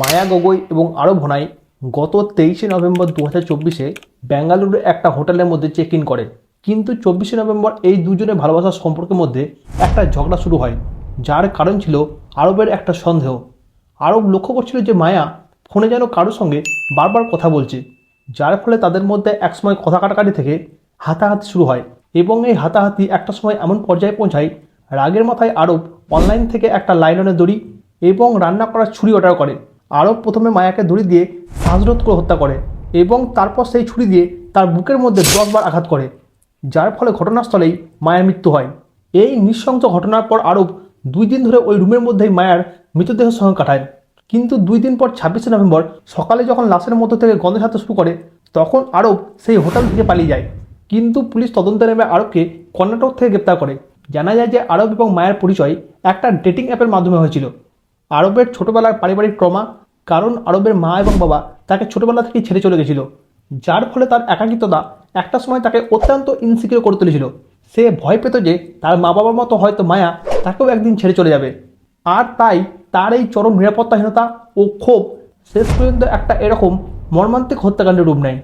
মায়া গগৈ এবং আরব হোনাই গত 23শে নভেম্বর 2024 বেঙ্গালুরুর একটা হোটেলের মধ্যে চেক ইন করে। কিন্তু 24শে নভেম্বর এই দুজনের ভালোবাসার সম্পর্কের মধ্যে একটা ঝগড়া শুরু হয়, যার কারণ ছিল আরবের একটা সন্দেহ। আরব লক্ষ্য করছিল যে মায়া ফোনে যেন কারোর সঙ্গে বারবার কথা বলছে, যার ফলে তাদের মধ্যে একসময় কথা কাটাকাটি থেকে হাতাহাতি শুরু হয় এবং এই হাতাহাতি একটা সময় এমন পর্যায়ে পৌঁছায় রাগের মাথায় আরব অনলাইন থেকে একটা লাইলনের দড়ি এবং রান্না করার ছুরি অর্ডার করে। আরব প্রথমে মায়াকে দড়ি দিয়ে শ্বাসরোধ করে হত্যা করে এবং তারপর সেই ছুরি দিয়ে তার বুকের মধ্যে 10 বার আঘাত করে, যার ফলে ঘটনাস্থলেই মায়ের মৃত্যু হয়। এই নৃশংস ঘটনার পর আরব 2 দিন ধরে ওই রুমের মধ্যেই মায়ার মৃতদেহের সঙ্গে কাটায়। কিন্তু 2 দিন পর 26শে নভেম্বর সকালে যখন লাশের মধ্যে থেকে গন্ধ ছাড়তে শুরু করে, তখন আরব সেই হোটেল থেকে পালিয়ে যায়। কিন্তু পুলিশ তদন্তে নেমে আরবকে কর্ণাটক থেকে গ্রেপ্তার করে। জানা যায় যে আরব এবং মায়ের পরিচয় একটা ডেটিং অ্যাপের মাধ্যমে হয়েছিল। আরবের ছোটবেলার পারিবারিক ট্রমা, কারণ আরবের মা এবং বাবা তাকে ছোটবেলা থেকেই ছেড়ে চলে গেছিল, যার ফলে তার একাকিত্বতা একটা সময় তাকে অত্যন্ত ইনসিকিউর করে তুলেছিল। সে ভয় পেত যে তার মা বাবার মতো হয়তো মায়া তাকেও একদিন ছেড়ে চলে যাবে, আর তাই তার এই চরম নিরাপত্তাহীনতা ও ক্ষোভ শেষ পর্যন্ত একটা এরকম মর্মান্তিক হত্যাকাণ্ডের রূপ নেয়।